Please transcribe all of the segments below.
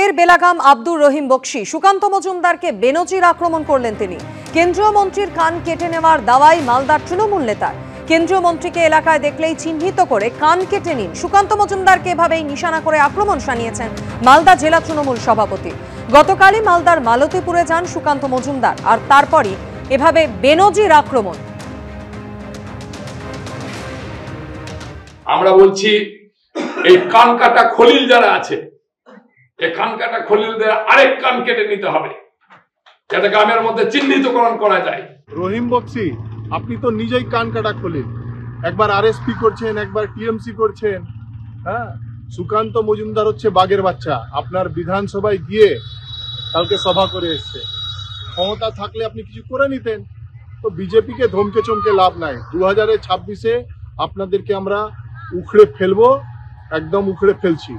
ফের বেলাগাম আব্দুর রহিম বক্সি। সুকান্ত মজুমদারকে বেনজির আক্রমণ করলেন তিনি। কেন্দ্রীয় মন্ত্রীর কান কেটে নেওয়ার দাওয়াই মালদার তৃণমূল নেতার। কেন্দ্রীয় মন্ত্রীকে এলাকায় দেখলেই চিহ্নিত করে কান কেটে নিন। সুকান্ত মজুমদারকে এভাবেই নিশানা করে আক্রমণ শানিয়েছেন মালদা জেলা তৃণমূল সভাপতি। গতকালই মালদার মালতীপুরে যান সুকান্ত মজুমদার, আর তারপরই এভাবে বেনজির আক্রমণ। আমরা বলছি এই কান কাটা খলিল যারা আছে, এই কান কাটা খলিলদের আরেক কান কেটে নিতে হবে, যাতে গ্রামের মধ্যে চিহ্নিতকরণ করা যায়। রহিম বক্সি, আপনি তো নিজেই কান কাটা খলিল, একবার আরএসপি করছেন, একবার টিএমসি করছেন। হ্যাঁ, সুকান্ত মজুমদার হচ্ছে বাঘের বাচ্চা। আপনার বিধানসভায় গিয়ে কালকে সভা করে এসছে। ক্ষমতা থাকলে আপনি কিছু করে নিতেন। তো বিজেপিকে ধমকে চমকে লাভ নাই। 2026-এ আপনাদেরকে আমরা উখড়ে ফেলবো, একদম উখড়ে ফেলছি।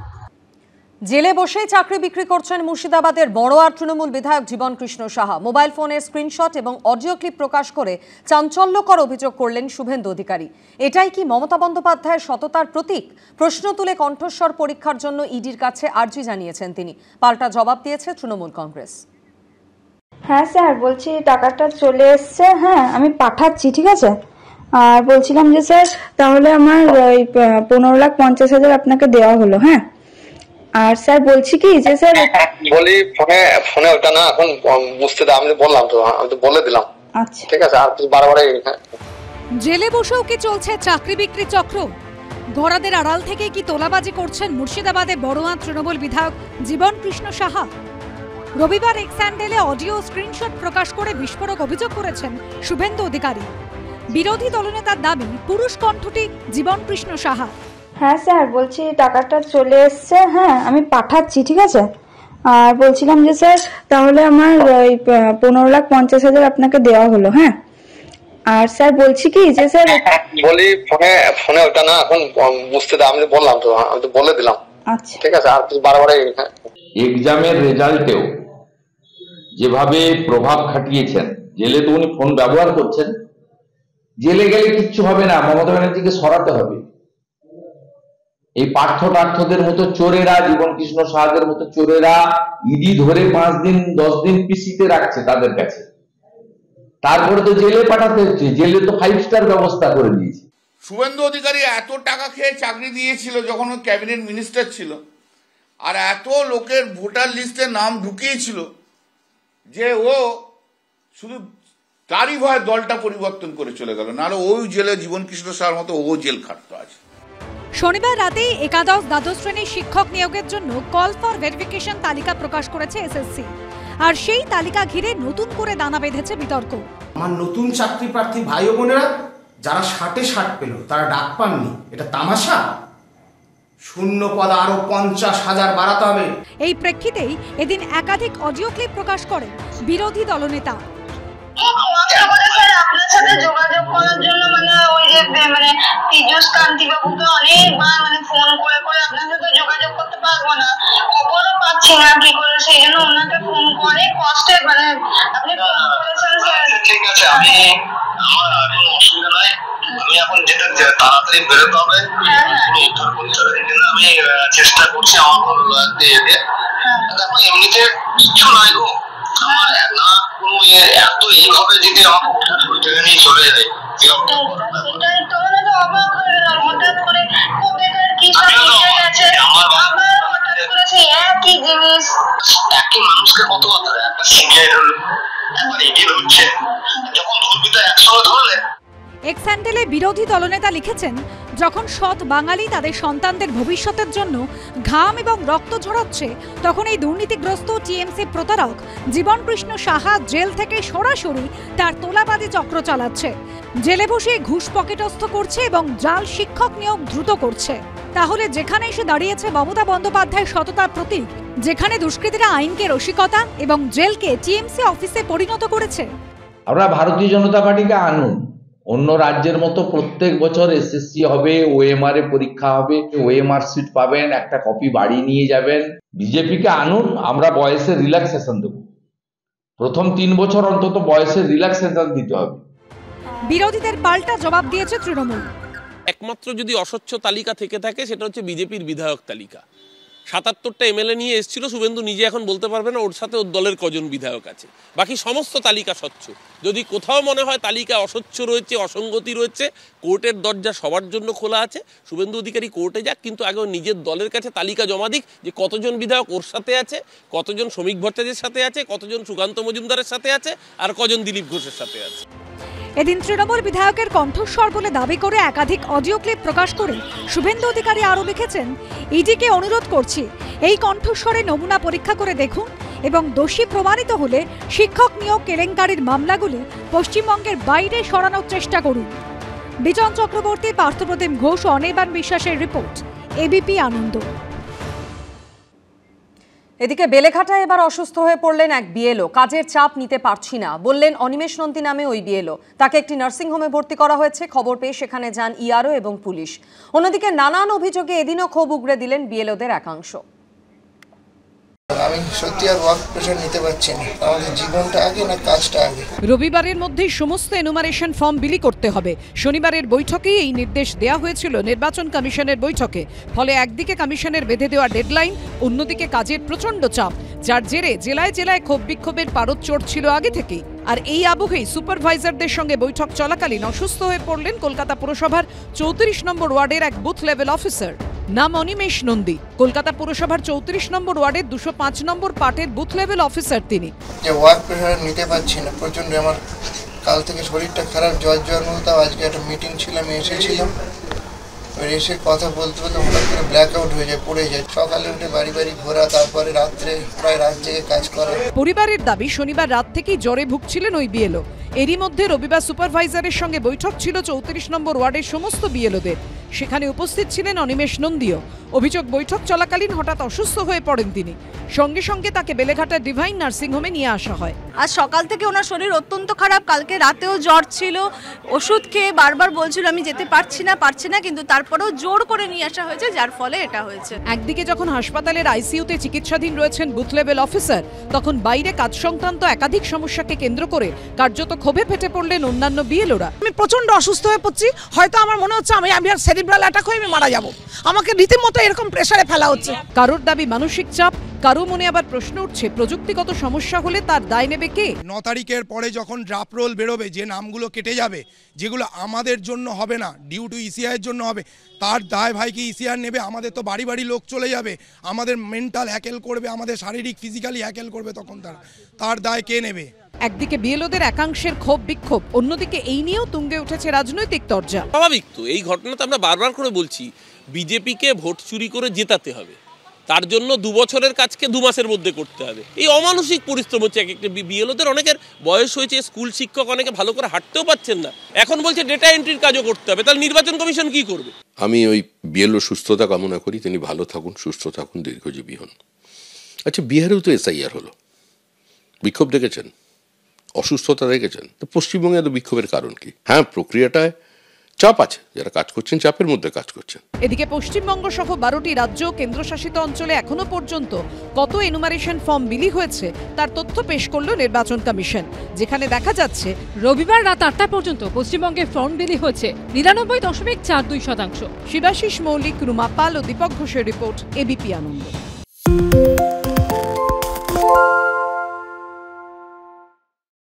জেলে বসেই চাকরি বিক্রি করছেন মুর্শিদাবাদের বড়োয়ার তৃণমূল বিধায়ক জীবন কৃষ্ণ সাহা। মোবাইল ফোনের স্ক্রিনশট এবং অডিও ক্লিপ প্রকাশ করে চাঞ্চল্যকর অভিযোগ করলেন শুভেন্দু অধিকারী। এটাই কি মমতা বন্দ্যোপাধ্যায়ের সততার প্রতীক? প্রশ্ন তুলে কণ্ঠস্বর পরীক্ষার জন্য ইডির কাছে আর্জি জানিয়েছেন তিনি। পাল্টা জবাব দিয়েছে তৃণমূল কংগ্রেস। হ্যাঁ স্যার, বলছি টাকাটা চলে এসছে, হ্যাঁ আমি পাঠাচ্ছি, ঠিক আছে। আর বলছিলাম যে স্যার তাহলে আমার ওই 15,50,000 আপনাকে দেওয়া হলো। হ্যাঁ, আর স্যার বলছি কি যে স্যার বলি ফোনে ওটা না এখন বুঝতে দাও, আমি বললাম তো, আমি তো বলে দিলাম। আচ্ছা ঠিক আছে, আর বারবার জেলে বসেও কি চলছে চাকরি বিক্রি চক্র? ঘোড়াদের আড়াল থেকে কি তোলাবাজি করছেন মুর্শিদাবাদে বড়োয়া তৃণমূল বিধায়ক জীবন কৃষ্ণ সাহা? রবিবার এক্স হ্যান্ডেলে অডিও স্ক্রিনশট প্রকাশ করে বিস্ফোরক অভিযোগ করেছেন শুভেন্দু অধিকারী। বিরোধী দলনেতার দাবি পুরুষ কণ্ঠটি জীবন কৃষ্ণ সাহা। হ্যাঁ স্যার, বলছি টাকাটা চলে এসছে, হ্যাঁ আমি পাঠাচ্ছি, ঠিক আছে। আর বলছিলাম যে স্যার তাহলে আমার ওই 15,50,000 আপনাকে দেওয়া হলো। হ্যাঁ, আর স্যার বলছি কি যে স্যার বলি ফোনে ওটা না এখন বুঝতে দাও, আমি বললাম তো, আমি তো বলে দিলাম। আচ্ছা ঠিক আছে, আর বারবার এক্সামের রেজাল্টেও যেভাবে প্রভাব খাটিয়েছেন, জেলে তো উনি ফোন ব্যবহার করছেন, জেলে গেলে কিচ্ছু হবে না, মমতা ব্যানার্জিকে সরাতে হবে। এই পার্থদের মতো চোরেরা, জীবন কৃষ্ণ সাহাদের মতো চোরেরা ইডি ধরে 5 দিন 10 দিন পিসিতে রাখছে তাদের কাছে, তারপরে তো জেলে পাঠাতে হচ্ছে। জেলে তো 5 স্টার ব্যবস্থা করে দিয়েছে। শুভেন্দু অধিকারী এত টাকা খেয়ে চাকরি দিয়েছিল যখন ও ক্যাবিনেট মিনিস্টার ছিল, আর এত লোকের ভোটার লিস্টে নাম ঢুকিয়েছিল যে ও শুধু তারই ভয়ে দলটা পরিবর্তন করে চলে গেল, নাহলে ওই জেলে জীবন কৃষ্ণ সাহার মতো ও জেল খাটতো আজ। শনিবার রাতে একাদশ দ্বাদশ শ্রেণীর শিক্ষক নিয়োগের জন্য কল ফর ভেরিফিকেশন তালিকা প্রকাশ করেছে এসএসসি, আর সেই তালিকা ঘিরে নতুন করে দানা বেঁধেছে বিতর্ক। আমার নতুন চাকরি প্রার্থী ভাই ও বোনেরা যারা 60 পেল তারা ডাক পাননি, এটা তামাশা। শূন্য পদ আরো 50,000 বাড়াতে হবে। এই প্রেক্ষিতেই এদিন একাধিক অডিও ক্লিপ প্রকাশ করেন বিরোধী দলনেতা। আপনার সাথে যোগাযোগ করার জন্য ওই যে তেজস কান্তি বাবুকে অনেকবার ফোন করে করে আপনার সাথে যোগাযোগ করতে পারবো না, খবরও পাচ্ছি না কি করে, সেই জন্য ওনাকে ফোন করে কষ্টে আপনি ফোন করেছেন। ঠিক আছে, আমি আমার কোনো অসুবিধা নাই, আমি এখন যেটা তাড়াতাড়ি বেরোতে হবে উদ্ধার করতে হবে, এই জন্য আমি চেষ্টা করছি আমার কোনো লয়ার দিয়ে। দেখো এমনিতে কিচ্ছু নাই গো, আমার না কোনো এত এইভাবে যদি আমাকে উদ্ধার করতে নিয়ে চলে যায়, এটাই তো অবাক হয়ে গেলাম। হঠাৎ করে কবেকার কি সব এসে গেছে, আবার হঠাৎ করে সেই একই জিনিস, একই মানুষকে কত কথা একটা সিবিআই ধরলো, একবার ইডি ধরছে, যখন ধরবি তো একসঙ্গে ধরলে। এক্স হ্যান্ডেলে বিরোধী দলনেতা লিখেছেন, যখন সৎ বাঙালি তাদের সন্তানদের ভবিষ্যতের জন্য ঘাম এবং রক্ত ঝরাচ্ছে, তখন এই দুর্নীতিগ্রস্ত টিএমসি প্রতারক জীবন কৃষ্ণ সাহা জেল থেকে সরাসরি তার তোলাবাজি চক্র চালাচ্ছে। জেলে বসে ঘুষ পকেটস্থ করছে এবং জাল শিক্ষক নিয়োগ দ্রুত করছে। তাহলে যেখানে এসে দাঁড়িয়েছে মমতা বন্দ্যোপাধ্যায়ের সততার প্রতীক, যেখানে দুষ্কৃতীরা আইনকে রসিকতা এবং জেলকে টিএমসি অফিসে পরিণত করেছে। আমরা ভারতীয় জনতা পার্টিকে আনুন, অন্য রাজ্যের মতো প্রত্যেক বছর এসএসসি হবে, ওএমআর এ পরীক্ষা হবে, ওএমআর সিট পাবেন, একটা কপি বাড়ি নিয়ে যাবেন। বিজেপিকে আনুন, আমরা বয়সের রিল্যাক্সেশন দেব, প্রথম 3 বছর অন্তত বয়সের রিল্যাক্সেশন দিতে হবে। বিরোধীদের পাল্টা জবাব দিয়েছে তৃণমূল। একমাত্র যদি অস্বচ্ছ তালিকা থেকে থাকে সেটা হচ্ছে বিজেপির বিধায়ক তালিকা, 77টা এমএলএ নিয়ে এসেছিল, শুভেন্দু নিজে এখন বলতে পারবে না ওর সাথে ওর দলের কজন বিধায়ক আছে। বাকি সমস্ত তালিকা স্বচ্ছ। যদি কোথাও মনে হয় তালিকা অস্বচ্ছ রয়েছে, অসঙ্গতি রয়েছে, কোর্টের দরজা সবার জন্য খোলা আছে। শুভেন্দু অধিকারী কোর্টে যাক, কিন্তু আগে নিজের দলের কাছে তালিকা জমা দিক যে কতজন বিধায়ক ওর সাথে আছে, কতজন শ্রমিক ভট্টাচার্যের সাথে আছে, কতজন সুকান্ত মজুমদারের সাথে আছে, আর কজন দিলীপ ঘোষের সাথে আছে। এদিন তৃণমূল বিধায়কের কণ্ঠস্বর বলে দাবি করে একাধিক অডিও ক্লিপ প্রকাশ করে শুভেন্দু অধিকারী আরও লিখেছেন, ইডিকে অনুরোধ করছি এই কণ্ঠস্বরে নমুনা পরীক্ষা করে দেখুন এবং দোষী প্রমাণিত হলে শিক্ষক নিয়োগ কেলেঙ্কারির মামলাগুলি পশ্চিমবঙ্গের বাইরে সরানোর চেষ্টা করুন। বিজন চক্রবর্তী, পার্থপ্রতিম ঘোষ, অনির্বাণ বিশ্বাসের রিপোর্ট, এবিপি আনন্দ। এদিকে বেলেঘাটায় এবার অসুস্থ হয়ে পড়লেন এক বিএলও। কাজের চাপ নিতে পারছি না বললেন অনিমেষ নন্দী নামে ওই বিএলও। তাকে একটি নার্সিংহোমে ভর্তি করা হয়েছে। খবর পেয়ে সেখানে যান ইআরও এবং পুলিশ। অন্যদিকে নানান অভিযোগে এদিনও ক্ষোভ উগড়ে দিলেন বিএলওদের একাংশ। আমি সত্যি আর ওয়ার্ক প্রেশার নিতে পারছি না। আমাদের জীবনটা আগে না কাজটা আগে। রবিবারের মধ্যেই সমস্ত এনুমারেশন ফর্ম বিলি করতে হবে। শনিবারের বৈঠকেই এই নির্দেশ দেওয়া হয়েছিল নির্বাচন কমিশনের বৈঠকে। ফলে একদিকে কমিশনের বেঁধে দেওয়া ডেডলাইন, অন্যদিকে কাজের প্রচণ্ড চাপ, যার জেরে জেলায় জেলায় ক্ষোভ বিক্ষোভের পারদ চড়ছিল আগে থেকেই। আর এই আবহেই সুপারভাইজারদের সঙ্গে বৈঠক চলাকালীন অসুস্থ হয়ে পড়লেন কলকাতা পুরসভার 34 নম্বর ওয়ার্ডের এক বুথ লেভেল অফিসার। নাম অনিমেষ নন্দী। কলকাতা পুরসভার 34 নম্বর ওয়ার্ডের 205 নম্বর পার্টের বুথ লেভেল অফিসার তিনি। যে ওয়ার্ক প্রেশার নিতে পারছি না, প্রচন্ড আমার কাল থেকে শরীরটা খারাপ, জ্বর মতো। আজকে একটা মিটিং ছিল, আমি এসেছিলাম। এসে কথা বলতে বলতে হঠাৎ করে ব্ল্যাক আউট হয়ে যায়, পড়ে যায়। সকালে উঠে বাড়ি ঘোরা, তারপরে রাত্রে প্রায় রাত জেগে কাজ করা। পরিবারের দাবি শনিবার রাত থেকেই জ্বরে ভুগছিলেন ওই বিএলও। এরই মধ্যে রবিবার সুপারভাইজারের সঙ্গে বৈঠক ছিল 34 নম্বর ওয়ার্ডের সমস্ত বিএলওদের। সেখানে উপস্থিত ছিলেন অনিমেষ নন্দীও। অভিযোগ, বৈঠক চলাকালীন হঠাৎ অসুস্থ হয়ে পড়েন তিনি। সঙ্গে সঙ্গে তাকে বেলেঘাটার ডিভাইন নার্সিংহোমে নিয়ে আসা হয়। আজ সকাল থেকে ওনার শরীর অত্যন্ত খারাপ। কালকে রাতেও জ্বর ছিল, ওষুধ খেয়ে বারবার বলছিল আমি যেতে পারছি না, কিন্তু তারপরেও জোর করে নিয়ে আসা হয়েছে, যার ফলে এটা হয়েছে। একদিকে যখন হাসপাতালের আইসিইউতে চিকিৎসাধীন রয়েছেন বুথ লেভেল অফিসার, তখন বাইরে কাজ সংক্রান্ত একাধিক সমস্যাকে কেন্দ্র করে কার্যত ক্ষোভে ফেটে পড়লেন অন্যান্য বিএলওরা। আমি প্রচন্ড অসুস্থ হয়ে পড়ছি, হয়তো আমার মনে হচ্ছে আমি আর সেরিব্রাল অ্যাটাক হয়ে আমি মারা যাব। আমাকে রীতিমতো এরকম প্রেসারে ফেলা হচ্ছে। কারোর দাবি মানসিক চাপ, কারো মনে আবার প্রশ্ন উঠছে প্রযুক্তিগত সমস্যা হলে তার দায় নেবে কে। 9 তারিখের পরে যখন ড্রাফট রোল বেরোবে, যে নামগুলো কেটে যাবে, যেগুলো আমাদের জন্য হবে না, ডিউ টু ইসিআইয়ের জন্য হবে, তার দায় ভাই কি ইসিআর নেবে? আমাদের তো বাড়ি বাড়ি লোক চলে যাবে, আমাদের মেন্টাল হ্যাকেল করবে, আমাদের শারীরিক ফিজিক্যালি হ্যাকেল করবে, তখন তার দায় কে নেবে? একদিকে বিএলওদের একাংশের ক্ষোভ বিক্ষোভ, অন্যদিকে এই নিয়েও তুঙ্গে উঠেছে রাজনৈতিক তরজা। স্বাভাবিক তো, এই ঘটনা তো আমরা বারবার করে বলছি, বিজেপিকে ভোট চুরি করে জেতাতে হবে। তার জন্য 2 বছরের কাজকে 2 মাসের মধ্যে করতে হবে। এই অমানসিক পরিশ্রম হচ্ছে এক একটা বিএলওদের। অনেকের বয়স হয়েছে, স্কুল শিক্ষক, অনেকে ভালো করে হাঁটতেও পাচ্ছেন না, এখন বলছে ডেটা এন্ট্রির কাজও করতে হবে। তাহলে নির্বাচন কমিশন কি করবে? আমি ওই বিএলও সুস্থতা কামনা করি, তিনি ভালো থাকুন, সুস্থ থাকুন, দীর্ঘজীবী হন। আচ্ছা, বিহারেও তো এসআইআর হলো, বিক্ষোভ দেখেছেন, অসুস্থতা দেখেছেন, তো পশ্চিমবঙ্গে এত বিক্ষোভের কারণ কি? হ্যাঁ, প্রক্রিয়াটায় চাপ আছে, যারা কাজ করছেন চাপের মধ্যে কাজ করছেন। এদিকে পশ্চিমবঙ্গ সহ 12টি রাজ্য কেন্দ্রশাসিত অঞ্চলে এখনো পর্যন্ত কত এনুমারেশন ফর্ম বিলি হয়েছে তার তথ্য পেশ করল নির্বাচন কমিশন, যেখানে দেখা যাচ্ছে রবিবার রাত 8টা পর্যন্ত পশ্চিমবঙ্গে ফর্ম বিলি হয়েছে 99.42%। শিবাশিস মৌলিক, রুমা পাল ও দীপক ঘোষের রিপোর্ট, এবিপি আনন্দ।